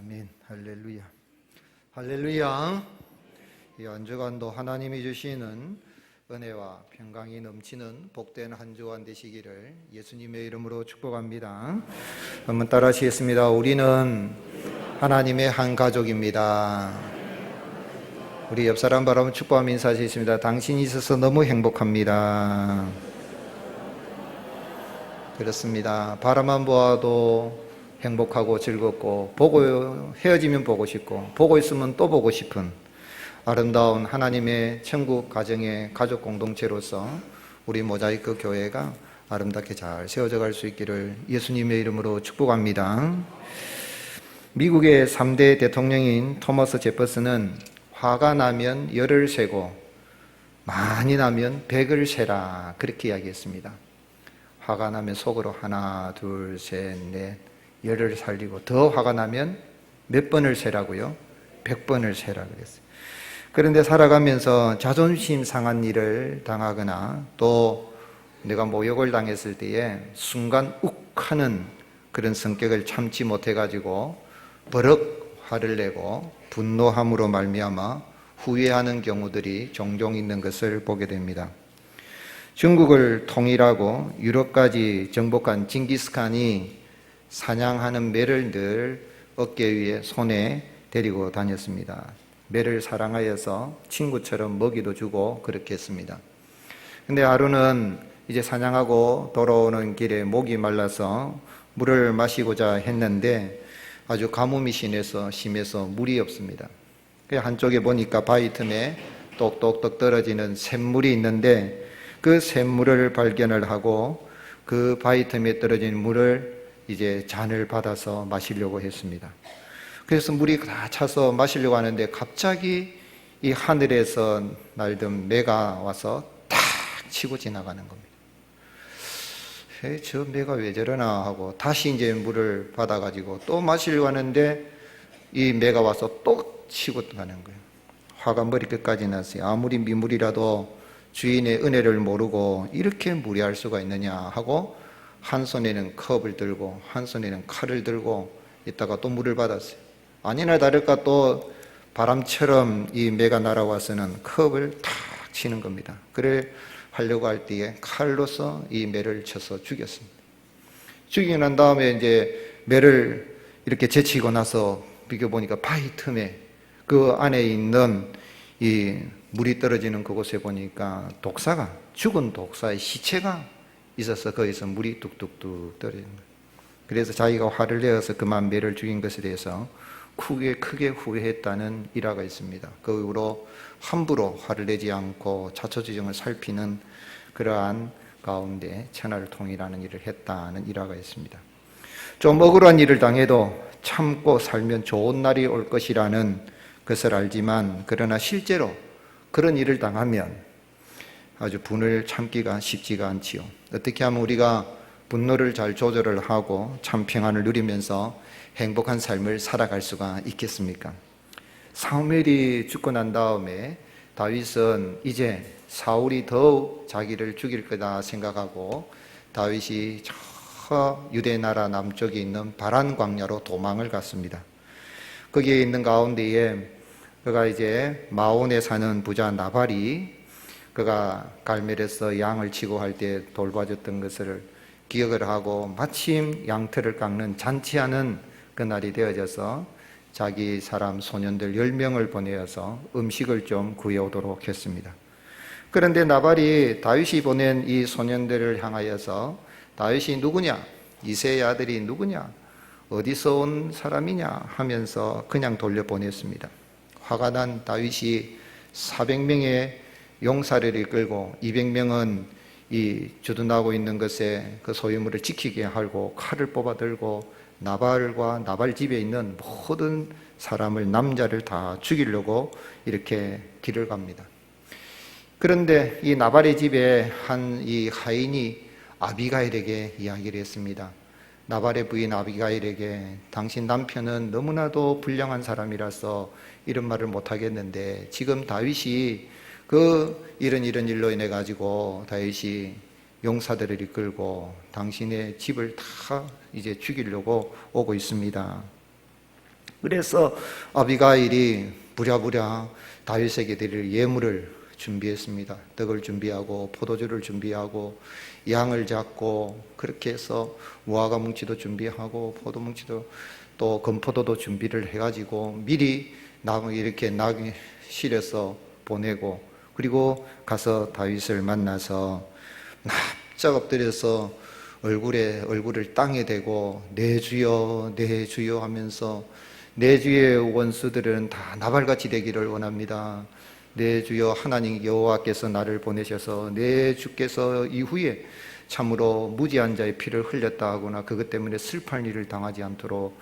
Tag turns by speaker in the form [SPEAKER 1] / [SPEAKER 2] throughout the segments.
[SPEAKER 1] 아멘. 할렐루야. 할렐루야. 이 한 주간도 하나님이 주시는 은혜와 평강이 넘치는 복된 한 주간 되시기를 예수님의 이름으로 축복합니다. 한번 따라 하시겠습니다. 우리는 하나님의 한 가족입니다. 우리 옆 사람 바라보면 축복하며 인사하시겠습니다. 당신이 있어서 너무 행복합니다. 그렇습니다. 바라만 보아도 행복하고 즐겁고, 헤어지면 보고 싶고, 보고 있으면 또 보고 싶은 아름다운 하나님의 천국 가정의 가족 공동체로서 우리 모자이크 교회가 아름답게 잘 세워져 갈 수 있기를 예수님의 이름으로 축복합니다. 미국의 3대 대통령인 토머스 제퍼슨은 화가 나면 열을 세고 많이 나면 백을 세라, 그렇게 이야기했습니다. 화가 나면 속으로 하나, 둘, 셋, 넷, 열을 살리고, 더 화가 나면 몇 번을 세라고요? 100번을 세라 그랬어요. 그런데 살아가면서 자존심 상한 일을 당하거나 또 내가 모욕을 당했을 때에 순간 욱 하는 그런 성격을 참지 못해가지고 버럭 화를 내고 분노함으로 말미암아 후회하는 경우들이 종종 있는 것을 보게 됩니다. 중국을 통일하고 유럽까지 정복한 징기스칸이 사냥하는 매를 늘 어깨 위에 손에 데리고 다녔습니다. 매를 사랑하여서 친구처럼 먹이도 주고 그렇게 했습니다. 근데 하루는 이제 사냥하고 돌아오는 길에 목이 말라서 물을 마시고자 했는데 아주 가뭄이 심해서 물이 없습니다. 한쪽에 보니까 바위 틈에 똑똑똑 떨어지는 샘물이 있는데 그 샘물을 발견을 하고 그 바위 틈에 떨어진 물을 이제 잔을 받아서 마시려고 했습니다. 그래서 물이 다 차서 마시려고 하는데 갑자기 이 하늘에서 날던 매가 와서 탁 치고 지나가는 겁니다. 저 매가 왜 저러나 하고 다시 이제 물을 받아가지고 또 마시려고 하는데 이 매가 와서 또 치고 가는 거예요. 화가 머리끝까지 났어요. 아무리 민물이라도 주인의 은혜를 모르고 이렇게 무례할 수가 있느냐 하고 한 손에는 컵을 들고 한 손에는 칼을 들고 있다가 또 물을 받았어요. 아니나 다를까 또 바람처럼 이 매가 날아와서는 컵을 탁 치는 겁니다. 그래 하려고 할 때에 칼로서 이 매를 쳐서 죽였습니다. 죽이고 난 다음에 이제 매를 이렇게 제치고 나서 비교보니까 바위 틈에 그 안에 있는 이 물이 떨어지는 그곳에 보니까 죽은 독사의 시체가 있어서 거기서 물이 뚝뚝뚝 떨어지는 거예요. 그래서 자기가 화를 내어서 그만 매를 죽인 것에 대해서 크게 후회했다는 일화가 있습니다. 그 이후로 함부로 화를 내지 않고 자초지종을 살피는 그러한 가운데 천하를 통일하는 일을 했다는 일화가 있습니다. 좀 억울한 일을 당해도 참고 살면 좋은 날이 올 것이라는 것을 알지만, 그러나 실제로 그런 일을 당하면 아주 분을 참기가 쉽지가 않지요. 어떻게 하면 우리가 분노를 잘 조절을 하고 참 평안을 누리면서 행복한 삶을 살아갈 수가 있겠습니까? 사무엘이 죽고 난 다음에 다윗은 이제 사울이 더욱 자기를 죽일 거다 생각하고 다윗이 저 유대 나라 남쪽에 있는 바란 광야로 도망을 갔습니다. 거기에 있는 가운데에 그가 이제 마온에 사는 부자 나발이 그가 갈멜에서 양을 치고 할 때 돌봐줬던 것을 기억을 하고 마침 양털을 깎는 잔치하는 그날이 되어져서 자기 사람 소년들 10명을 보내어서 음식을 좀 구해오도록 했습니다. 그런데 나발이 다윗이 보낸 이 소년들을 향하여서 다윗이 누구냐? 이새의 아들이 누구냐? 어디서 온 사람이냐? 하면서 그냥 돌려보냈습니다. 화가 난 다윗이 400명의 용사를 끌고 200명은 이 주둔하고 있는 것에 그 소유물을 지키게 하고 칼을 뽑아 들고 나발과 나발 집에 있는 모든 사람을, 남자를 다 죽이려고 이렇게 길을 갑니다. 그런데 이 나발의 집에 한 이 하인이 아비가일에게 이야기를 했습니다. 나발의 부인 아비가일에게 당신 남편은 너무나도 불량한 사람이라서 이런 말을 못하겠는데 지금 다윗이 이런 일로 인해 가지고 다윗이 용사들을 이끌고 당신의 집을 다 이제 죽이려고 오고 있습니다. 그래서 아비가일이 부랴부랴 다윗에게 드릴 예물을 준비했습니다. 떡을 준비하고 포도주를 준비하고 양을 잡고 그렇게 해서 무화과 뭉치도 준비하고 포도 뭉치도 또 건포도도 준비를 해가지고 미리 이렇게 나귀실에서 보내고 그리고 가서 다윗을 만나서 납작 엎드려서 얼굴을 땅에 대고 내 주여 내 주여 하면서 내 주의 원수들은 다 나발같이 되기를 원합니다. 내 주여 하나님 여호와께서 나를 보내셔서 내 주께서 이후에 참으로 무지한 자의 피를 흘렸다 하거나 그것 때문에 슬퍼할 일을 당하지 않도록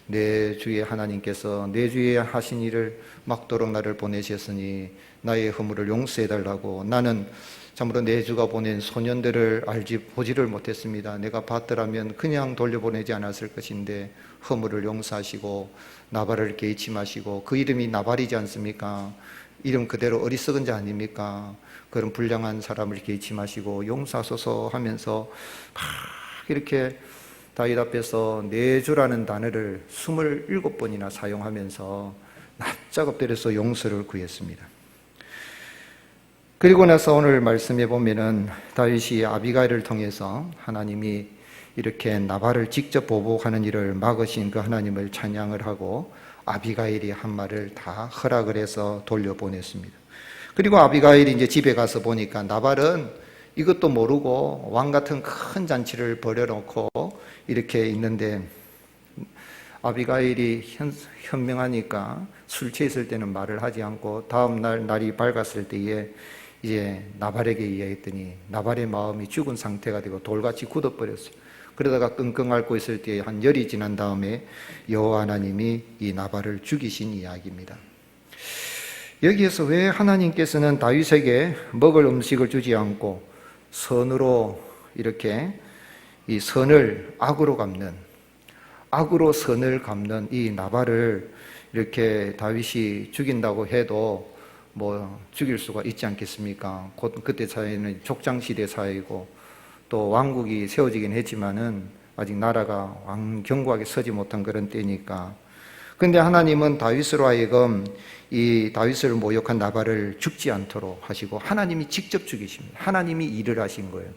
[SPEAKER 1] 내 주의 하나님께서 내 주의 하신 일을 막도록 나를 보내셨으니 나의 허물을 용서해달라고. 나는 참으로 내 주가 보낸 소년들을 보지를 못했습니다. 내가 봤더라면 그냥 돌려보내지 않았을 것인데 허물을 용서하시고 나발을 개의치 마시고, 그 이름이 나발이지 않습니까? 이름 그대로 어리석은 자 아닙니까? 그런 불량한 사람을 개의치 마시고 용서하소서 하면서 막 이렇게 다윗 앞에서 내 주라는 단어를 27번이나 사용하면서 납작 엎드려서 용서를 구했습니다. 그리고 나서 오늘 말씀해 보면은 다윗이 아비가일을 통해서 하나님이 이렇게 나발을 직접 보복하는 일을 막으신 그 하나님을 찬양을 하고 아비가일이 한 말을 다 허락을 해서 돌려보냈습니다. 그리고 아비가일이 이제 집에 가서 보니까 나발은 이것도 모르고 왕 같은 큰 잔치를 벌여놓고 이렇게 있는데, 아비가일이 현명하니까 술 취했을 때는 말을 하지 않고 다음 날이 밝았을 때에 이제 나발에게 이야기했더니 나발의 마음이 죽은 상태가 되고 돌같이 굳어버렸어요. 그러다가 끙끙 앓고 있을 때에 한 열이 지난 다음에 여호와 하나님이 이 나발을 죽이신 이야기입니다. 여기에서 왜 하나님께서는 다윗에게 먹을 음식을 주지 않고 선으로 이렇게 이 선을 악으로 선을 갚는 이 나발을 이렇게 다윗이 죽인다고 해도 뭐 죽일 수가 있지 않겠습니까? 곧 그때 사회는 족장시대 사회이고 또 왕국이 세워지긴 했지만은 아직 나라가 왕경고하게 서지 못한 그런 때니까. 근데 하나님은 다윗으로 하여금 이 다윗을 모욕한 나발을 죽지 않도록 하시고 하나님이 직접 죽이십니다. 하나님이 일을 하신 거예요.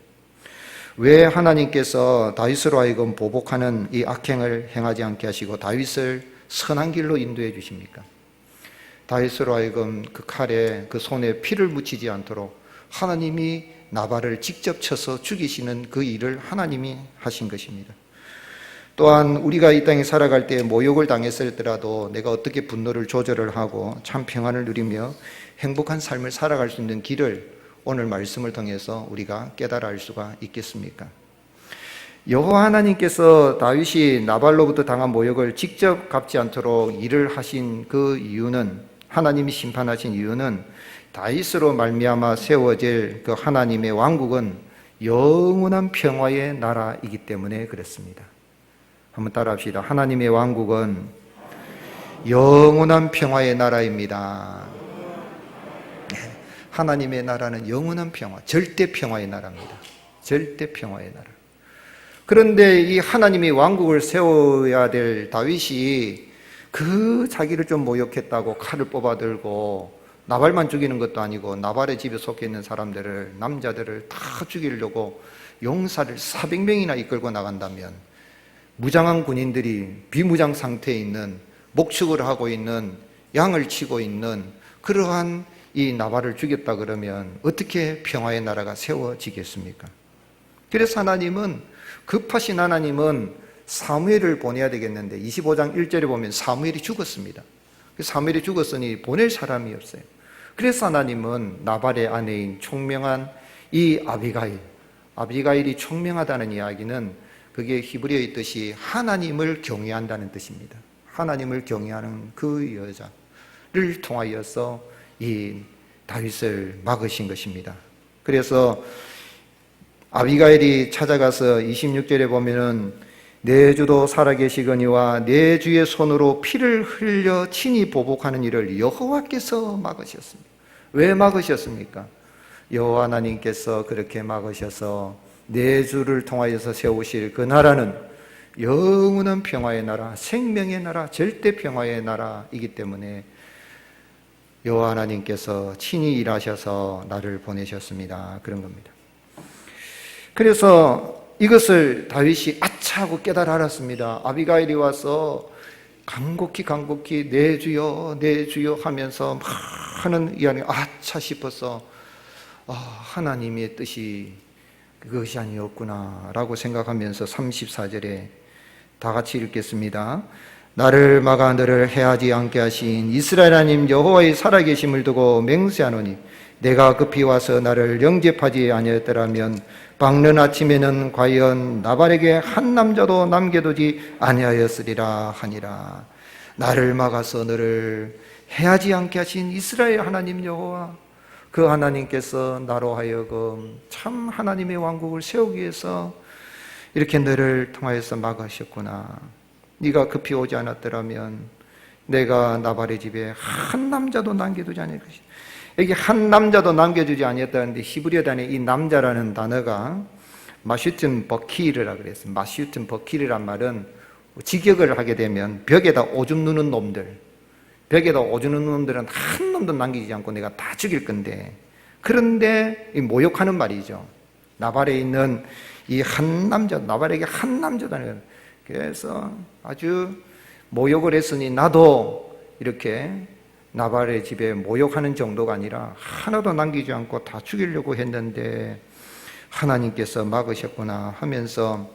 [SPEAKER 1] 왜 하나님께서 다윗으로 하여금 보복하는 이 악행을 행하지 않게 하시고 다윗을 선한 길로 인도해 주십니까? 다윗으로 하여금 그 칼에 그 손에 피를 묻히지 않도록 하나님이 나발을 직접 쳐서 죽이시는 그 일을 하나님이 하신 것입니다. 또한 우리가 이 땅에 살아갈 때 모욕을 당했을지라도 내가 어떻게 분노를 조절을 하고 참 평안을 누리며 행복한 삶을 살아갈 수 있는 길을 오늘 말씀을 통해서 우리가 깨달아 알 수가 있겠습니까? 여호와 하나님께서 다윗이 나발로부터 당한 모욕을 직접 갚지 않도록 일을 하신 그 이유는, 하나님이 심판하신 이유는 다윗으로 말미암아 세워질 그 하나님의 왕국은 영원한 평화의 나라이기 때문에 그렇습니다. 한번 따라합시다. 하나님의 왕국은 영원한 평화의 나라입니다. 하나님의 나라는 영원한 평화, 절대 평화의 나라입니다. 절대 평화의 나라. 그런데 이 하나님이 왕국을 세워야 될 다윗이 그 자기를 좀 모욕했다고 칼을 뽑아들고 나발만 죽이는 것도 아니고 나발의 집에 속해 있는 사람들을, 남자들을 다 죽이려고 용사를 400명이나 이끌고 나간다면 무장한 군인들이 비무장 상태에 있는, 목축을 하고 있는, 양을 치고 있는 그러한 이 나발을 죽였다 그러면 어떻게 평화의 나라가 세워지겠습니까? 그래서 하나님은, 급하신 하나님은 사무엘을 보내야 되겠는데 25장 1절에 보면 사무엘이 죽었습니다. 사무엘이 죽었으니 보낼 사람이 없어요. 그래서 하나님은 나발의 아내인 총명한 이 아비가일이 총명하다는 이야기는 그게 히브리어의 뜻이 하나님을 경외한다는 뜻입니다. 하나님을 경외하는 그 여자를 통하여서 이 다윗을 막으신 것입니다. 그래서 아비가일이 찾아가서 26절에 보면은 내 주도 살아계시거니와 내 주의 손으로 피를 흘려 친히 보복하는 일을 여호와께서 막으셨습니다. 왜 막으셨습니까? 여호와 하나님께서 그렇게 막으셔서 내 주를 통하여서 세우실 그 나라는 영원한 평화의 나라, 생명의 나라, 절대 평화의 나라이기 때문에 여호와 하나님께서 친히 일하셔서 나를 보내셨습니다. 그런 겁니다. 그래서 이것을 다윗이 아차 하고 깨달아 알았습니다. 아비가일이 와서 간곡히 내 주여 하면서 막 하는 이 안에 아차 싶어서 하나님의 뜻이 그것이 아니었구나 라고 생각하면서 34절에 다 같이 읽겠습니다. 나를 막아 너를 해하지 않게 하신 이스라엘 하나님 여호와의 살아계심을 두고 맹세하노니 내가 급히 와서 나를 영접하지 아니하였더라면 밝는 아침에는 과연 나발에게 한 남자도 남겨두지 아니하였으리라 하니라. 나를 막아서 너를 해하지 않게 하신 이스라엘 하나님 여호와, 그 하나님께서 나로 하여금 참 하나님의 왕국을 세우기 위해서 이렇게 너를 통하여서 막으셨구나. 네가 급히 오지 않았더라면 내가 나발의 집에 한 남자도 남겨두지 않을 것이다. 여기 한 남자도 남겨주지 아니었다는데 히브리어 단의 이 남자라는 단어가 마슈튼 버키르라 그랬어요. 마슈튼 버키르란 말은 직역을 하게 되면 벽에다 오줌 누는 놈들, 벽에다 오줌 누는 놈들은 한 놈도 남기지 않고 내가 다 죽일 건데, 그런데 모욕하는 말이죠. 나발에 있는 이 한 남자, 나발에게 한 남자도 아니에요. 그래서 아주 모욕을 했으니 나도 이렇게 나발의 집에 모욕하는 정도가 아니라 하나도 남기지 않고 다 죽이려고 했는데 하나님께서 막으셨구나 하면서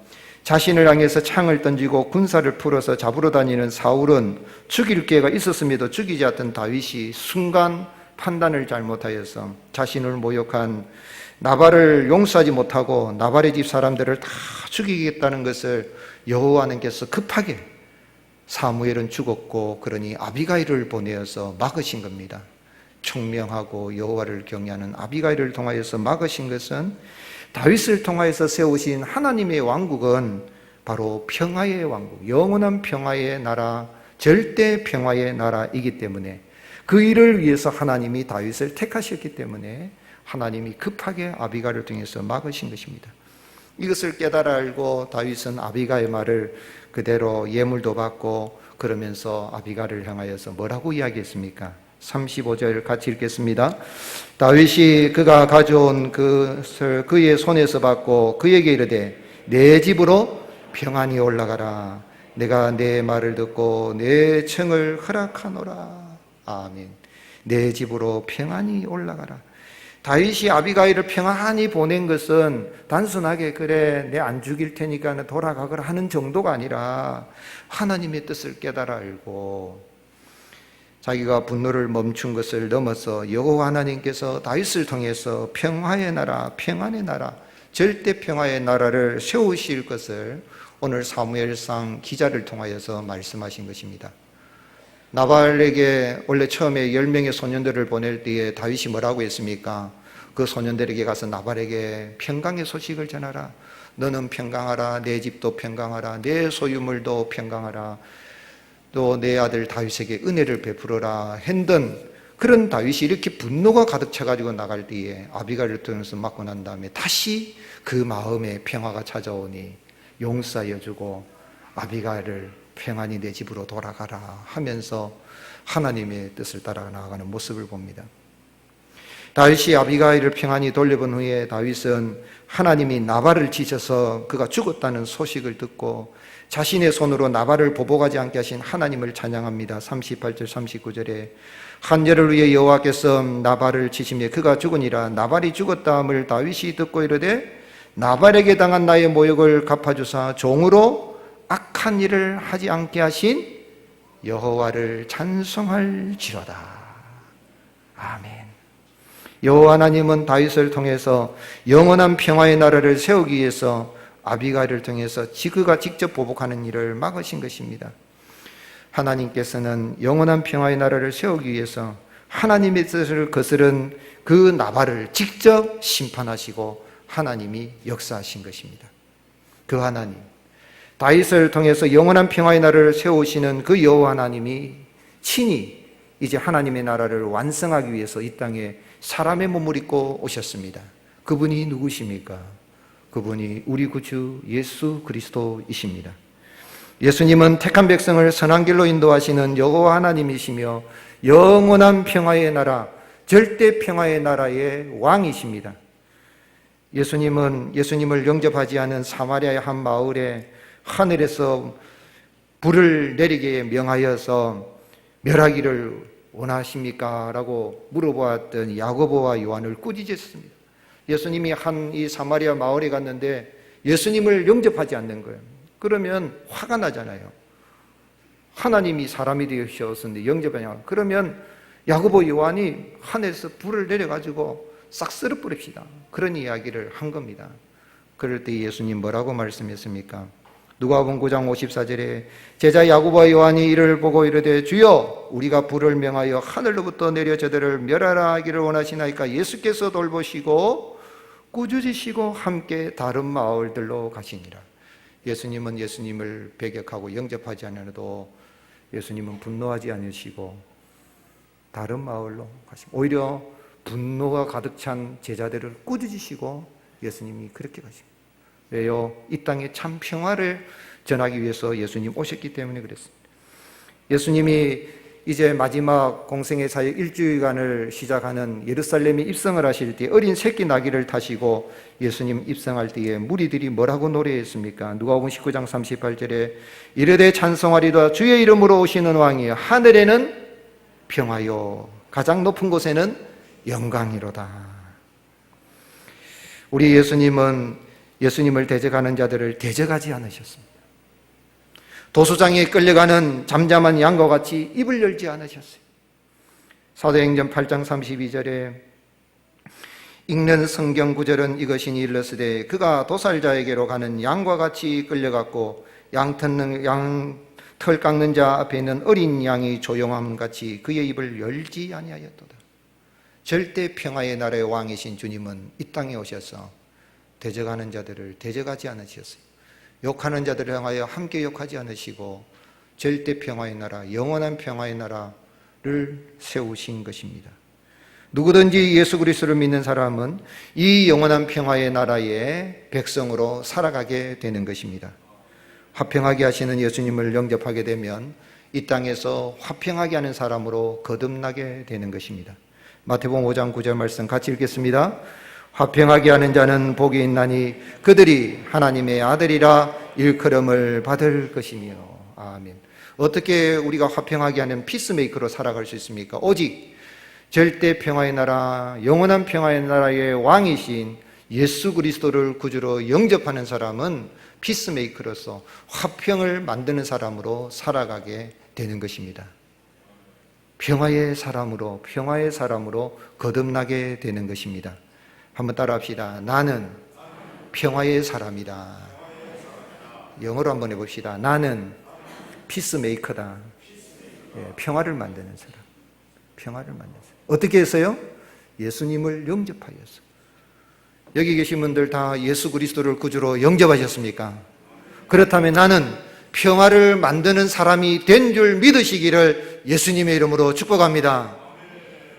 [SPEAKER 1] 자신을 향해서 창을 던지고 군사를 풀어서 잡으러 다니는 사울은 죽일 기회가 있었음에도 죽이지 않던 다윗이 순간 판단을 잘못하여서 자신을 모욕한 나발을 용서하지 못하고 나발의 집 사람들을 다 죽이겠다는 것을 여호와 하나님께서 급하게, 사무엘은 죽었고 그러니 아비가일을 보내어서 막으신 겁니다. 총명하고 여호와를 경외하는 아비가일을 통하여서 막으신 것은 다윗을 통하여서 세우신 하나님의 왕국은 바로 평화의 왕국, 영원한 평화의 나라, 절대 평화의 나라이기 때문에 그 일을 위해서 하나님이 다윗을 택하셨기 때문에 하나님이 급하게 아비가일을 통해서 막으신 것입니다. 이것을 깨달아 알고 다윗은 아비가의 말을 그대로 예물도 받고 그러면서 아비가를 향하여서 뭐라고 이야기했습니까? 35절 같이 읽겠습니다. 다윗이 그가 가져온 것을 그의 손에서 받고 그에게 이르되 내 집으로 평안히 올라가라. 내가 내 말을 듣고 내 청을 허락하노라. 아멘. 내 집으로 평안히 올라가라. 다윗이 아비가일을 평안히 보낸 것은 단순하게 그래 내 안 죽일 테니까 돌아가거라 하는 정도가 아니라 하나님의 뜻을 깨달아 알고 자기가 분노를 멈춘 것을 넘어서 여호와 하나님께서 다윗을 통해서 평화의 나라, 평안의 나라, 절대 평화의 나라를 세우실 것을 오늘 사무엘상 기자를 통하여서 말씀하신 것입니다. 나발에게 원래 처음에 10명의 소년들을 보낼 때에 다윗이 뭐라고 했습니까? 그 소년들에게 가서 나발에게 평강의 소식을 전하라. 너는 평강하라. 내 집도 평강하라. 내 소유물도 평강하라. 또 내 아들 다윗에게 은혜를 베풀어라 했던 그런 다윗이 이렇게 분노가 가득 차가지고 나갈 때에 아비가일을 통해서 맞고 난 다음에 다시 그 마음에 평화가 찾아오니 용서하여주고 아비가일을 평안히 내 집으로 돌아가라 하면서 하나님의 뜻을 따라 나아가는 모습을 봅니다. 다윗이 아비가일을 평안히 돌려본 후에 다윗은 하나님이 나발을 치셔서 그가 죽었다는 소식을 듣고 자신의 손으로 나발을 보복하지 않게 하신 하나님을 찬양합니다. 38절 39절에 한절을 위해 여호와께서 나발을 치시며 그가 죽으니라. 나발이 죽었다함을 다윗이 듣고 이르되 나발에게 당한 나의 모욕을 갚아주사 종으로 악한 일을 하지 않게 하신 여호와를 찬송할지로다. 아멘. 여호와 하나님은 다윗을 통해서 영원한 평화의 나라를 세우기 위해서 아비가일을 통해서 그가 직접 보복하는 일을 막으신 것입니다. 하나님께서는 영원한 평화의 나라를 세우기 위해서 하나님의 뜻을 거스른 그 나발을 직접 심판하시고 하나님이 역사하신 것입니다. 그 하나님, 다윗을 통해서 영원한 평화의 나라를 세우시는 그 여호와 하나님이 친히 이제 하나님의 나라를 완성하기 위해서 이 땅에 사람의 몸을 입고 오셨습니다. 그분이 누구십니까? 그분이 우리 구주 예수 그리스도이십니다. 예수님은 택한 백성을 선한 길로 인도하시는 여호와 하나님이시며 영원한 평화의 나라, 절대 평화의 나라의 왕이십니다. 예수님을 영접하지 않은 사마리아의 한 마을에 하늘에서 불을 내리게 명하여서 멸하기를 원하십니까? 라고 물어보았던 야고보와 요한을 꾸짖었습니다. 예수님이 한 이 사마리아 마을에 갔는데 예수님을 영접하지 않는 거예요. 그러면 화가 나잖아요. 하나님이 사람이 되셨는데 영접하냐. 그러면 야고보 요한이 하늘에서 불을 내려가지고 싹 쓸어 뿌립시다. 그런 이야기를 한 겁니다. 그럴 때 예수님 뭐라고 말씀했습니까? 누가복음 9장 54절에 제자 야고보와 요한이 이를 보고 이르되 주여 우리가 불을 명하여 하늘로부터 내려 저들을 멸하라 하기를 원하시나이까 예수께서 돌보시고 꾸짖으시고 함께 다른 마을들로 가시니라. 예수님은 예수님을 배격하고 영접하지 않아도 예수님은 분노하지 않으시고 다른 마을로 가시고 오히려 분노가 가득 찬 제자들을 꾸짖으시고 예수님이 그렇게 가십니다. 왜요? 이 땅에 참 평화를 전하기 위해서 예수님 오셨기 때문에 그랬습니다. 예수님이 이제 마지막 공생의 사역 일주일간을 시작하는 예루살렘에 입성을 하실 때 어린 새끼 나귀를 타시고 예수님 입성할 때에 무리들이 뭐라고 노래했습니까? 누가복음 19장 38절에 이르되 찬송하리다 주의 이름으로 오시는 왕이 하늘에는 평화요 가장 높은 곳에는 영광이로다. 우리 예수님은 예수님을 대적하는 자들을 대적하지 않으셨습니다. 도수장에 끌려가는 잠잠한 양과 같이 입을 열지 않으셨어요. 사도행전 8장 32절에 읽는 성경 구절은 이것이니 일러스되 그가 도살자에게로 가는 양과 같이 끌려갔고 양털 깎는 자 앞에 있는 어린 양이 조용함 같이 그의 입을 열지 아니하였도다. 절대 평화의 나라의 왕이신 주님은 이 땅에 오셔서 대적하는 자들을 대적하지 않으셨어요. 욕하는 자들을 향하여 함께 욕하지 않으시고 절대 평화의 나라, 영원한 평화의 나라를 세우신 것입니다. 누구든지 예수 그리스도를 믿는 사람은 이 영원한 평화의 나라의 백성으로 살아가게 되는 것입니다. 화평하게 하시는 예수님을 영접하게 되면 이 땅에서 화평하게 하는 사람으로 거듭나게 되는 것입니다. 마태복음 5장 9절 말씀 같이 읽겠습니다. 화평하게 하는 자는 복이 있나니 그들이 하나님의 아들이라 일컬음을 받을 것이며. 아멘. 어떻게 우리가 화평하게 하는 피스메이커로 살아갈 수 있습니까? 오직 절대 평화의 나라, 영원한 평화의 나라의 왕이신 예수 그리스도를 구주로 영접하는 사람은 피스메이커로서 화평을 만드는 사람으로 살아가게 되는 것입니다. 평화의 사람으로 거듭나게 되는 것입니다. 한번 따라합시다. 나는 평화의 사람이다. 영어로 한번 해봅시다. 나는 피스메이커다. 평화를 만드는 사람. 평화를 만드는 사람. 어떻게 했어요? 예수님을 영접하였어. 여기 계신 분들 다 예수 그리스도를 구주로 영접하셨습니까? 그렇다면 나는 평화를 만드는 사람이 된 줄 믿으시기를 예수님의 이름으로 축복합니다.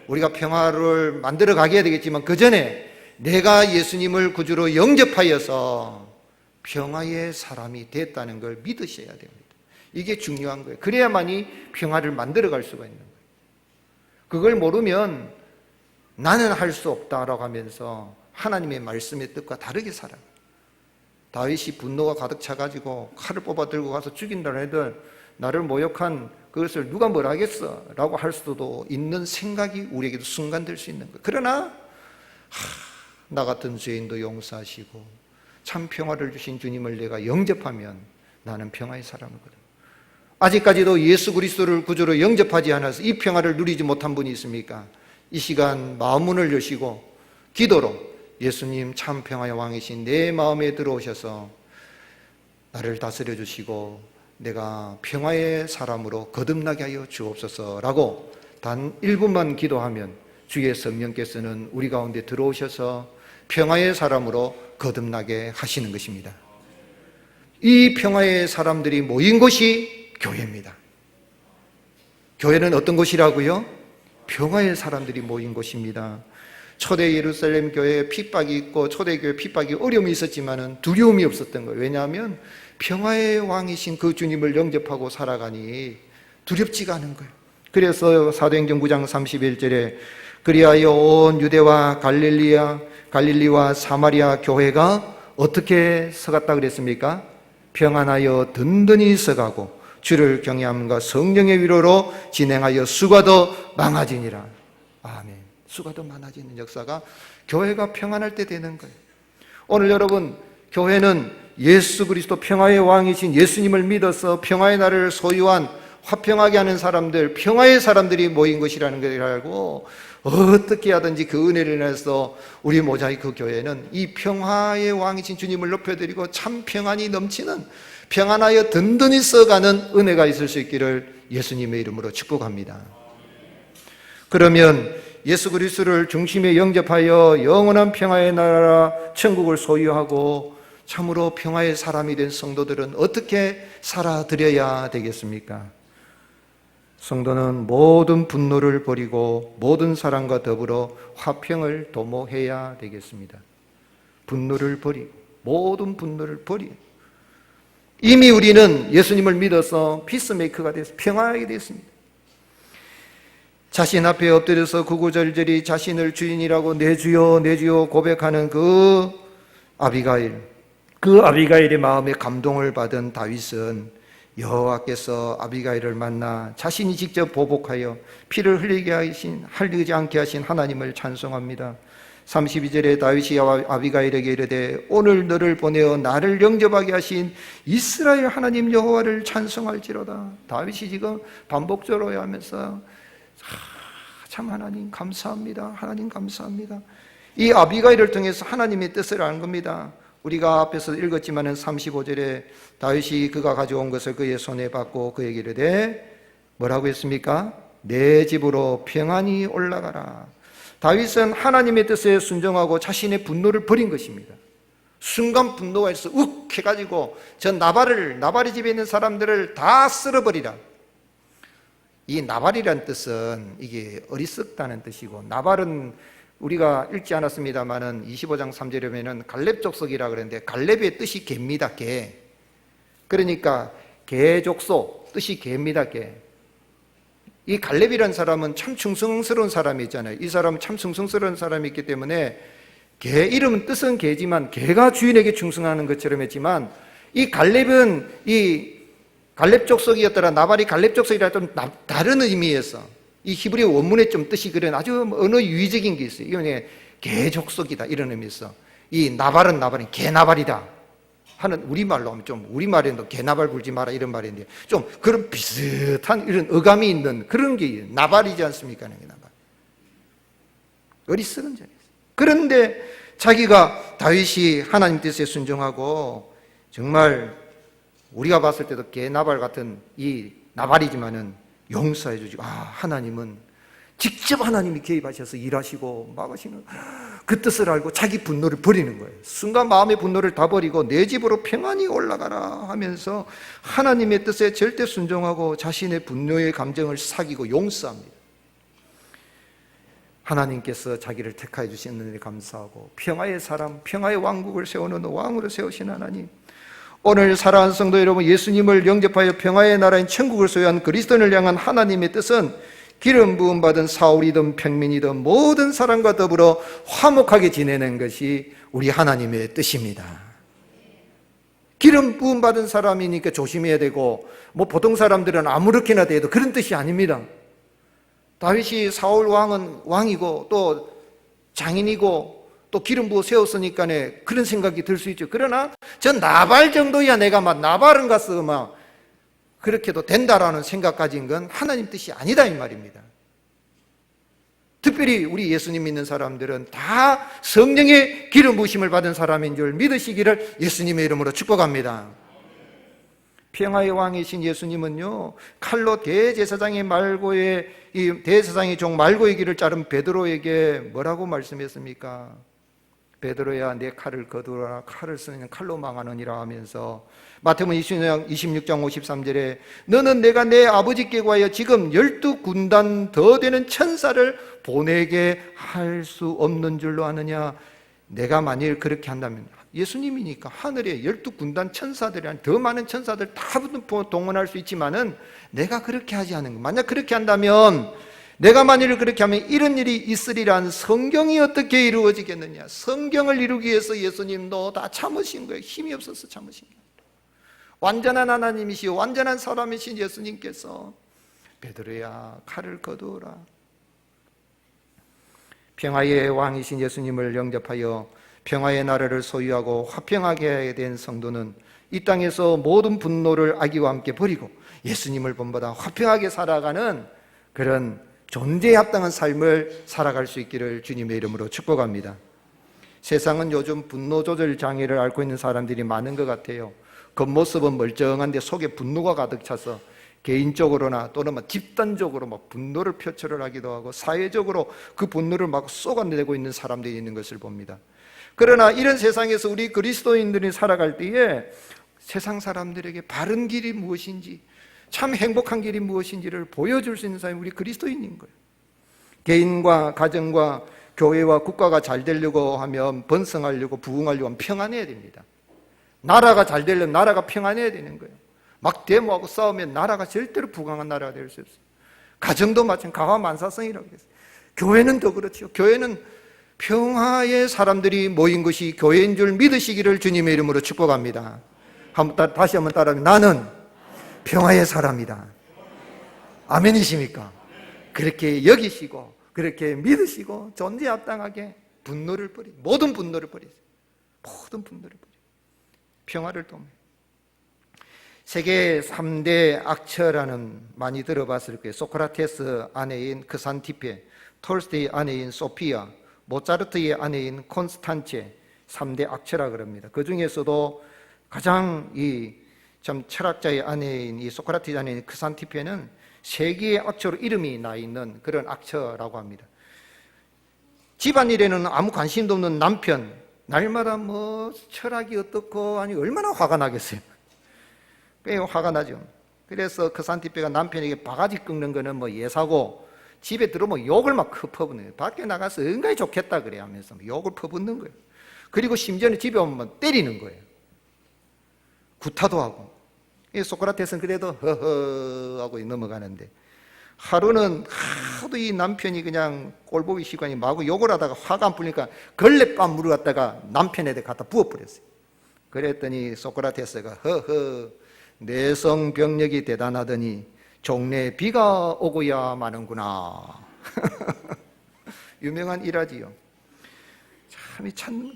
[SPEAKER 1] 우리가 평화를 만들어 가게 되겠지만 그 전에 내가 예수님을 구주로 영접하여서 평화의 사람이 됐다는 걸 믿으셔야 됩니다. 이게 중요한 거예요. 그래야만이 평화를 만들어 갈 수가 있는 거예요. 그걸 모르면 나는 할 수 없다라고 하면서 하나님의 말씀의 뜻과 다르게 살아요. 다윗이 분노가 가득 차가지고 칼을 뽑아 들고 가서 죽인다는 애들 나를 모욕한 그것을 누가 뭐라 하겠어? 라고 할 수도 있는 생각이 우리에게도 순간 들 수 있는 거예요. 그러나 나 같은 죄인도 용서하시고 참 평화를 주신 주님을 내가 영접하면 나는 평화의 사람이거든. 아직까지도 예수 그리스도를 구주로 영접하지 않아서 이 평화를 누리지 못한 분이 있습니까? 이 시간 마음문을 여시고 기도로 예수님 참 평화의 왕이신 내 마음에 들어오셔서 나를 다스려 주시고 내가 평화의 사람으로 거듭나게 하여 주옵소서라고 단 1분만 기도하면 주의 성령께서는 우리 가운데 들어오셔서 평화의 사람으로 거듭나게 하시는 것입니다. 이 평화의 사람들이 모인 곳이 교회입니다. 교회는 어떤 곳이라고요? 평화의 사람들이 모인 곳입니다. 초대 예루살렘 교회에 핍박이 있고 초대교회 핍박이 어려움이 있었지만은 두려움이 없었던 거예요. 왜냐하면 평화의 왕이신 그 주님을 영접하고 살아가니 두렵지가 않은 거예요. 그래서 사도행전 9장 31절에 그리하여 온 유대와 갈릴리와 사마리아 교회가 어떻게 서갔다 그랬습니까? 평안하여 든든히 서가고 주를 경외함과 성령의 위로로 진행하여 수가 더 많아지니라. 아멘. 수가 더 많아지는 역사가 교회가 평안할 때 되는 거예요. 오늘 여러분, 교회는 예수 그리스도 평화의 왕이신 예수님을 믿어서 평화의 나라를 소유한 화평하게 하는 사람들, 평화의 사람들이 모인 것이라는 것을 알고 어떻게 하든지 그 은혜를 인해서 우리 모자이크 교회는 이 평화의 왕이신 주님을 높여드리고 참 평안이 넘치는, 평안하여 든든히 써가는 은혜가 있을 수 있기를 예수님의 이름으로 축복합니다. 그러면 예수 그리스도를 중심에 영접하여 영원한 평화의 나라 천국을 소유하고 참으로 평화의 사람이 된 성도들은 어떻게 살아드려야 되겠습니까? 성도는 모든 분노를 버리고 모든 사랑과 더불어 화평을 도모해야 되겠습니다. 분노를 버리고 모든 분노를 버리고 이미 우리는 예수님을 믿어서 피스메이커가 돼서 평화하게 됐습니다. 자신 앞에 엎드려서 구구절절히 자신을 주인이라고 내 주여 내 주여 고백하는 그 아비가일의 마음에 감동을 받은 다윗은 여호와께서 아비가일을 만나 자신이 직접 보복하여 피를 흘리지 않게 하신 하나님을 찬송합니다. 32절에 다윗이 아비가일에게 이르되 오늘 너를 보내어 나를 영접하게 하신 이스라엘 하나님 여호와를 찬송할지로다. 다윗이 지금 반복적으로 하면서 참 하나님 감사합니다. 하나님 감사합니다. 이 아비가일을 통해서 하나님의 뜻을 아는 겁니다. 우리가 앞에서 읽었지만은 35절에 다윗이 그가 가져온 것을 그의 손에 받고 그에게 이르되 뭐라고 했습니까? 내 집으로 평안히 올라가라. 다윗은 하나님의 뜻에 순종하고 자신의 분노를 버린 것입니다. 순간 분노가 있어 욱 해가지고 저 나발의 집에 있는 사람들을 다 쓸어버리라. 이 나발이란 뜻은 이게 어리석다는 뜻이고, 나발은 우리가 읽지 않았습니다만은 25장 3절에 보면은 갈렙 족속이라 그러는데 갈렙의 뜻이 개입니다. 개. 그러니까 개 족속 뜻이 개입니다. 개. 이 갈렙이라는 사람은 참 충성스러운 사람이 있잖아요. 이 사람은 참 충성스러운 사람이 있기 때문에 개 이름은 뜻은 개지만 개가 주인에게 충성하는 것처럼 했지만 이 갈렙은 이 갈렙 족속이었더라. 나발이 갈렙 족속이라 좀 다른 의미에서 이 히브리 원문의 좀 뜻이 그런 아주 언어 유의적인 게 있어요. 이건 개 족속이다 이런 의미에서 이 나발은 개나발이다 하는 우리말로 하면 좀 우리말에도 개나발 굴지 마라 이런 말인데 좀 그런 비슷한 이런 어감이 있는 그런 게 나발이지 않습니까? 나발. 어리석은 자리에서. 그런데 자기가 다윗이 하나님 뜻에 순종하고 정말 우리가 봤을 때도 개나발 같은 이 나발이지만은 용서해 주시고 하나님은 직접 하나님이 개입하셔서 일하시고 막으시는 그 뜻을 알고 자기 분노를 버리는 거예요. 순간 마음의 분노를 다 버리고 내 집으로 평안히 올라가라 하면서 하나님의 뜻에 절대 순종하고 자신의 분노의 감정을 사귀고 용서합니다. 하나님께서 자기를 택하여 주셨는데 감사하고 평화의 사람, 평화의 왕국을 세우는 왕으로 세우신 하나님, 오늘 사랑하는 성도 여러분, 예수님을 영접하여 평화의 나라인 천국을 소유한 그리스도인을 향한 하나님의 뜻은 기름 부음 받은 사울이든 평민이든 모든 사람과 더불어 화목하게 지내는 것이 우리 하나님의 뜻입니다. 기름 부음 받은 사람이니까 조심해야 되고 뭐 보통 사람들은 아무렇게나 돼도 그런 뜻이 아닙니다. 다윗이 사울 왕은 왕이고 또 장인이고 또 기름 부어 세웠으니까 그런 생각이 들 수 있죠. 그러나 저 나발 정도야 내가 막 나발은 가서 막 그렇게도 된다라는 생각 가진 건 하나님 뜻이 아니다 이 말입니다. 특별히 우리 예수님 믿는 사람들은 다 성령의 기름 부으심을 받은 사람인 줄 믿으시기를 예수님의 이름으로 축복합니다. 평화의 왕이신 예수님은요, 칼로 대제사장의 종 말고의 길을 자른 베드로에게 뭐라고 말씀했습니까? 베드로야 내 칼을 거두라. 칼을 쓰는 칼로 망하느니라 하면서 마태복음 26장 53절에 너는 내가 내 아버지께 구하여 지금 12군단 더 되는 천사를 보내게 할 수 없는 줄로 아느냐. 내가 만일 그렇게 한다면 예수님이니까 하늘에 12군단 천사들이 아닌 더 많은 천사들 다 동원할 수 있지만은 내가 그렇게 하지 않은 거. 만약 그렇게 한다면 내가 만일 그렇게 하면 이런 일이 있으리란 성경이 어떻게 이루어지겠느냐. 성경을 이루기 위해서 예수님도 다 참으신 거예요. 힘이 없어서 참으신 거예요. 완전한 하나님이시요 완전한 사람이신 예수님께서 베드로야 칼을 거두어라. 평화의 왕이신 예수님을 영접하여 평화의 나라를 소유하고 화평하게 된 성도는 이 땅에서 모든 분노를 악의와 함께 버리고 예수님을 본보다 화평하게 살아가는 그런 존재에 합당한 삶을 살아갈 수 있기를 주님의 이름으로 축복합니다. 세상은 요즘 분노 조절 장애를 앓고 있는 사람들이 많은 것 같아요. 겉모습은 멀쩡한데 속에 분노가 가득 차서 개인적으로나 또는 집단적으로 분노를 표출을 하기도 하고 사회적으로 그 분노를 막 쏟아내고 있는 사람들이 있는 것을 봅니다. 그러나 이런 세상에서 우리 그리스도인들이 살아갈 때에 세상 사람들에게 바른 길이 무엇인지, 참 행복한 길이 무엇인지를 보여줄 수 있는 사람이 우리 그리스도인인 거예요. 개인과 가정과 교회와 국가가 잘 되려고 하면, 번성하려고 부흥하려고 하면 평안해야 됩니다. 나라가 잘 되려면 나라가 평안해야 되는 거예요. 막 데모하고 싸우면 나라가 절대로 부강한 나라가 될 수 없어요. 가정도 마찬가지로 가화만사성이라고 했어요. 교회는 더 그렇죠. 교회는 평화의 사람들이 모인 것이 교회인 줄 믿으시기를 주님의 이름으로 축복합니다. 다시 한번 따라하면 나는 평화의 사람이다. 아멘이십니까? 그렇게 여기시고 그렇게 믿으시고 존재에 합당하게 분노를 버리세요. 모든 분노를 버리세요. 모든 분노를 버리세요. 평화를 도모해요. 세계 3대 악처라는 많이 들어봤을 거예요. 소크라테스 아내인 크산티페, 톨스토이 아내인 소피아, 모차르트의 아내인 콘스탄체, 3대 악처라 그럽니다. 그 중에서도 가장 참 철학자의 아내인 이 소크라테스 아내인 크산티페는 세계의 악처로 이름이 나 있는 그런 악처라고 합니다. 집안일에는 아무 관심도 없는 남편, 날마다 철학이 어떻고 아니 얼마나 화가 나겠어요. 꽤 화가 나죠. 그래서 크산티페가 남편에게 바가지 긁는 거는 예사고 집에 들어오면 욕을 막 퍼붓는 거예요. 밖에 나가서 은근히 좋겠다 그래 하면서 욕을 퍼붓는 거예요. 그리고 심지어는 집에 오면 때리는 거예요. 구타도 하고. 소크라테스는 그래도 허허 하고 넘어가는데 하루는 하도 이 남편이 그냥 꼴보기 시간이 마구 욕을 하다가 화가 안 풀리니까 걸레밥 물을 갖다가 남편에게 갖다 부어버렸어요. 그랬더니 소크라테스가 허허 내성병력이 대단하더니 종래에 비가 오고야 마는구나. 유명한 일화지요. 참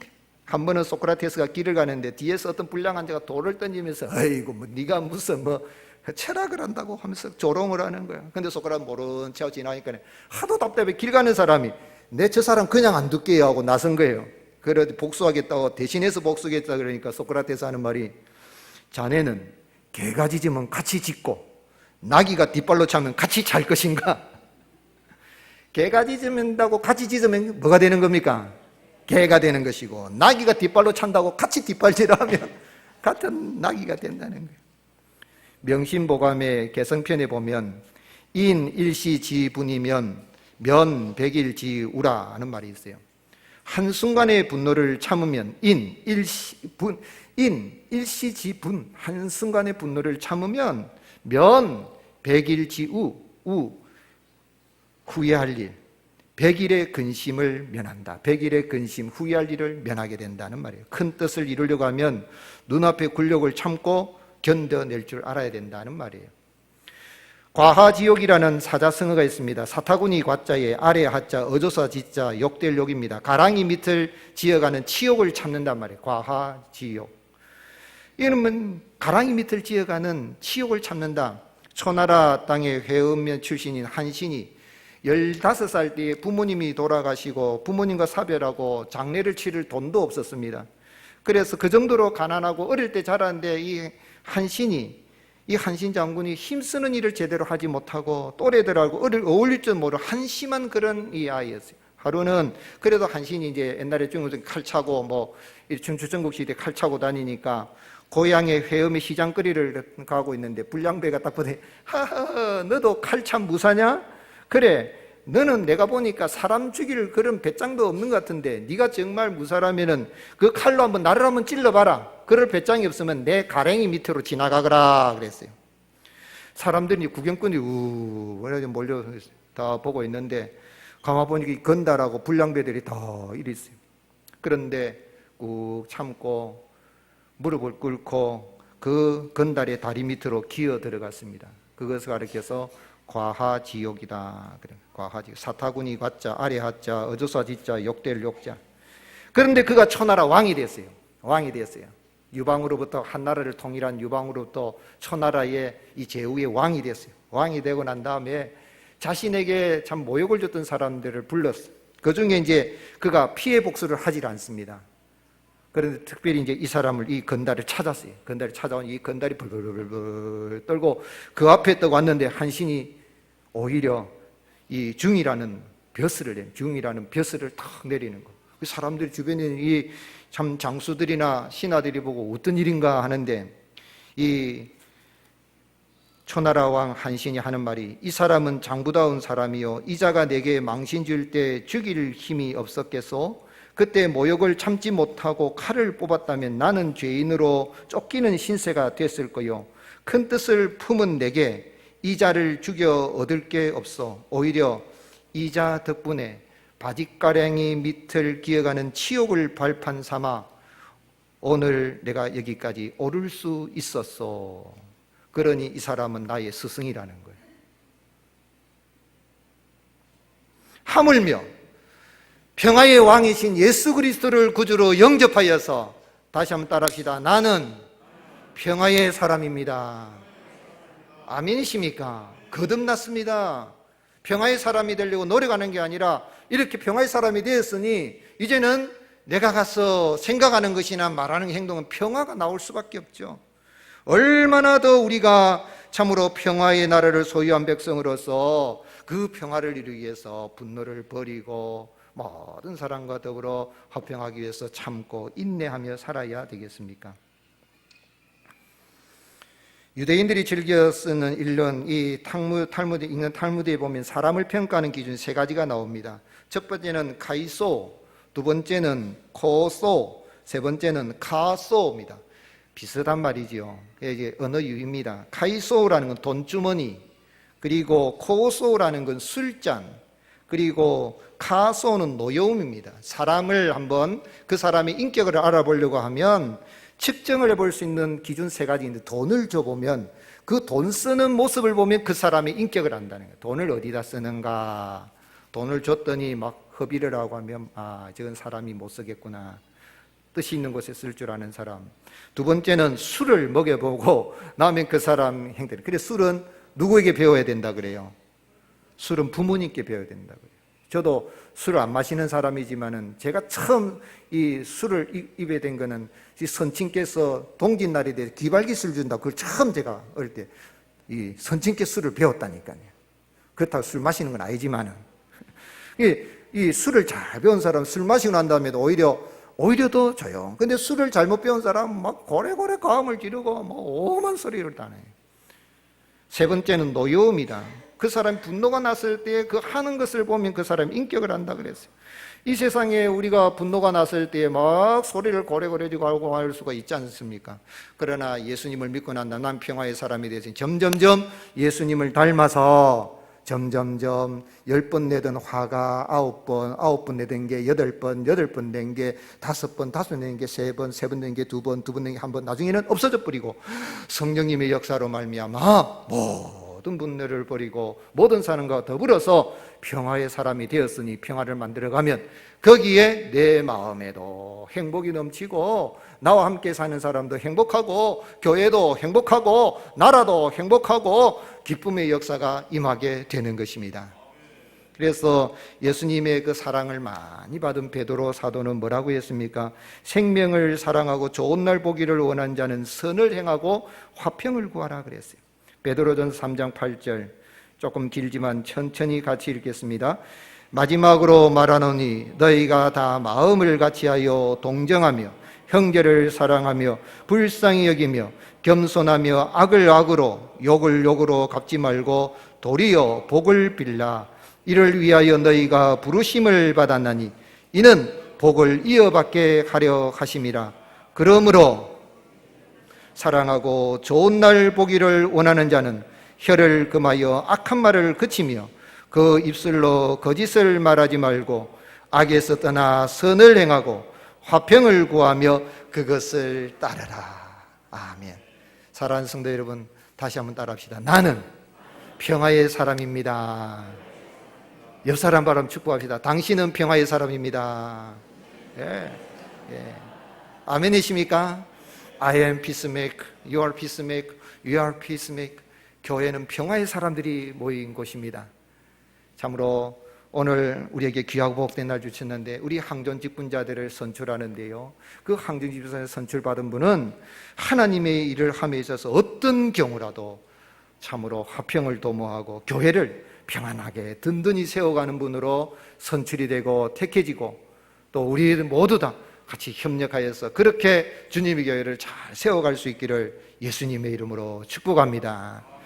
[SPEAKER 1] 한 번은 소크라테스가 길을 가는데 뒤에서 어떤 불량한 자가 돌을 던지면서 아이고 네가 무슨 철학을 한다고 하면서 조롱을 하는 거야. 근데 소크라테스 모른 채 지나니까 하도 답답해. 길 가는 사람이 내 저 사람 그냥 안 둘게요 하고 나선 거예요. 그래도 복수하겠다고 대신해서 복수하겠다 그러니까 소크라테스 하는 말이 자네는 개가 짖으면 같이 짖고 나귀가 뒷발로 차면 같이 잘 것인가? 개가 짖는다고 같이 짖으면 뭐가 되는 겁니까? 개가 되는 것이고 나귀가 뒷발로 찬다고 같이 뒷발질하면 같은 나귀가 된다는 거예요. 명심보감의 개성편에 보면 인 일시지분이면 면 백일지우라 하는 말이 있어요. 한순간의 분노를 참으면 일시지분 한순간의 분노를 참으면 면 백일지우 후회할 일 100일의 근심을 면한다. 100일의 근심, 후회할 일을 면하게 된다는 말이에요. 큰 뜻을 이루려고 하면 눈앞의 굴욕을 참고 견뎌낼 줄 알아야 된다는 말이에요. 과하지옥이라는 사자성어가 있습니다. 사타구니 과자에 아래 하자, 어조사 지자, 욕될 욕입니다. 가랑이 밑을 지어가는 치욕을 참는단 말이에요. 과하지옥. 이러면 가랑이 밑을 지어가는 치욕을 참는다. 초나라 땅의 회음면 출신인 한신이 15살 때에 부모님이 돌아가시고 부모님과 사별하고 장례를 치를 돈도 없었습니다. 그래서 그 정도로 가난하고 어릴 때 자랐는데 이 한신 장군이 힘쓰는 일을 제대로 하지 못하고 또래들하고 어울릴 줄 모르는 한심한 그런 이 아이였어요. 하루는 그래도 한신이 이제 옛날에 중국에서 칼 차고 뭐 춘추전국 시대 칼 차고 다니니까 고향에 회음의 시장거리를 가고 있는데 불량배가 딱 보더니 하하 너도 칼참 무사냐? 그래 너는 내가 보니까 사람 죽일 그런 배짱도 없는 것 같은데 네가 정말 무사라면은 그 칼로 한번 나를 한번 찔러봐라. 그럴 배짱이 없으면 내 가랭이 밑으로 지나가거라 그랬어요. 사람들이 구경꾼이 몰려 다 보고 있는데 가만 보니까 건달하고 불량배들이 다 이리 있어요. 그런데 꾹 참고 무릎을 꿇고 그 건달의 다리 밑으로 기어 들어갔습니다. 그것을 가리켜서 과하지옥이다. 그래. 과하지옥. 사타구니 과자, 아래 하자, 어조사 지자, 욕될 욕자. 그런데 그가 초나라 왕이 됐어요. 왕이 됐어요. 유방으로부터 한나라를 통일한 유방으로부터 초나라의 이 제후의 왕이 됐어요. 왕이 되고 난 다음에 자신에게 참 모욕을 줬던 사람들을 불렀어요. 그 중에 이제 그가 피해 복수를 하질 않습니다. 그런데 특별히 이제 이 사람을, 이 건달을 찾았어요. 건달을 찾아온 이 건달이 벌벌벌 떨고 그 앞에 딱 왔는데 한신이 오히려 이 중이라는 벼슬을 탁 내리는 거. 그 사람들 주변에 이 참 장수들이나 신하들이 보고 어떤 일인가 하는데 이 초나라 왕 한신이 하는 말이 이 사람은 장부다운 사람이요 이자가 내게 망신 줄 때 죽일 힘이 없었겠소? 그때 모욕을 참지 못하고 칼을 뽑았다면 나는 죄인으로 쫓기는 신세가 됐을 거요. 큰 뜻을 품은 내게 이자를 죽여 얻을 게 없어. 오히려 이자 덕분에 바짓가랭이 밑을 기어가는 치욕을 발판 삼아 오늘 내가 여기까지 오를 수 있었어. 그러니 이 사람은 나의 스승이라는 거예요. 하물며 평화의 왕이신 예수 그리스도를 구주로 영접하여서 다시 한번 따라합시다. 나는 평화의 사람입니다. 아멘이십니까? 거듭났습니다. 평화의 사람이 되려고 노력하는 게 아니라 이렇게 평화의 사람이 되었으니 이제는 내가 가서 생각하는 것이나 말하는 행동은 평화가 나올 수밖에 없죠. 얼마나 더 우리가 참으로 평화의 나라를 소유한 백성으로서 그 평화를 이루기 위해서 분노를 버리고 모든 사람과 더불어 화평하기 위해서 참고 인내하며 살아야 되겠습니까? 유대인들이 즐겨 쓰는 일론, 이 탈무드 읽는 탈무드에 보면 사람을 평가하는 기준 세 가지가 나옵니다. 첫 번째는 카이소, 두 번째는 코소, 세 번째는 카소입니다. 비슷한 말이지요. 이게 언어 유희입니다. 카이소라는 건 돈주머니, 그리고 코소라는 건 술잔, 그리고 카소는 노여움입니다. 사람을 한번 그 사람의 인격을 알아보려고 하면 측정을 해볼 수 있는 기준 세 가지인데 돈을 줘보면 그 돈 쓰는 모습을 보면 그 사람의 인격을 안다는 거예요. 돈을 어디다 쓰는가. 돈을 줬더니 막 허비를 하고 하면 저건 사람이 못 쓰겠구나. 뜻이 있는 곳에 쓸 줄 아는 사람. 두 번째는 술을 먹여보고 나면 그 사람 행태를. 그래서 술은 누구에게 배워야 된다 그래요? 술은 부모님께 배워야 된다 그래요. 저도 술을 안 마시는 사람이지만은 제가 처음 이 술을 입에 댄 거는 선친께서 동짓날에 대해 귀발기술 준다. 그걸 처음 제가 어릴 때 이 선친께 술을 배웠다니까요. 그렇다고 술 마시는 건 아니지만은 이 술을 잘 배운 사람 술 마시고 난 다음에도 오히려 더 줘요. 근데 술을 잘못 배운 사람은 막 고래고래 가음을 지르고 뭐 오만 소리를 따네요. 세 번째는 노여움이다. 그 사람이 분노가 났을 때 그 하는 것을 보면 그 사람이 인격을 안다 그랬어요. 이 세상에 우리가 분노가 났을 때 막 소리를 고래고래 지고 하고 할 수가 있지 않습니까? 그러나 예수님을 믿고 난 다음 난 평화의 사람이 되어서 점점점 예수님을 닮아서 점점점 10번 내던 화가 9번 내던 게 8번 낸 게 5번, 5번 낸 게 3번, 3번 낸 게 2번, 2번 낸 게 1번, 나중에는 없어져 버리고 성령님의 역사로 말미암아 모든 분노를 버리고 모든 사람과 더불어서 평화의 사람이 되었으니 평화를 만들어가면 거기에 내 마음에도 행복이 넘치고 나와 함께 사는 사람도 행복하고 교회도 행복하고 나라도 행복하고 기쁨의 역사가 임하게 되는 것입니다. 그래서 예수님의 그 사랑을 많이 받은 베드로 사도는 뭐라고 했습니까? 생명을 사랑하고 좋은 날 보기를 원한 자는 선을 행하고 화평을 구하라 그랬어요. 베드로전 3장 8절 조금 길지만 천천히 같이 읽겠습니다. 마지막으로 말하노니 너희가 다 마음을 같이하여 동정하며 형제를 사랑하며 불쌍히 여기며 겸손하며 악을 악으로 욕을 욕으로 갚지 말고 도리어 복을 빌라. 이를 위하여 너희가 부르심을 받았나니 이는 복을 이어받게 하려 하심이라. 그러므로 사랑하고 좋은 날 보기를 원하는 자는 혀를 금하여 악한 말을 그치며 그 입술로 거짓을 말하지 말고 악에서 떠나 선을 행하고 화평을 구하며 그것을 따르라. 아멘. 사랑하는 성도 여러분, 다시 한번 따라합시다. 나는 평화의 사람입니다. 옆 사람 바람 축복합시다. 당신은 평화의 사람입니다. 예, 예. 아멘이십니까? I am peacemaker, you are peacemaker, you are peacemaker. 교회는 평화의 사람들이 모인 곳입니다. 참으로 오늘 우리에게 귀하고 복된 날 주셨는데 우리 항전 직분자들을 선출하는데요, 그 항전 직분자를 선출받은 분은 하나님의 일을 함에 있어서 어떤 경우라도 참으로 화평을 도모하고 교회를 평안하게 든든히 세워가는 분으로 선출이 되고 택해지고, 또 우리 모두 다 같이 협력하여서 그렇게 주님의 교회를 잘 세워갈 수 있기를 예수님의 이름으로 축복합니다.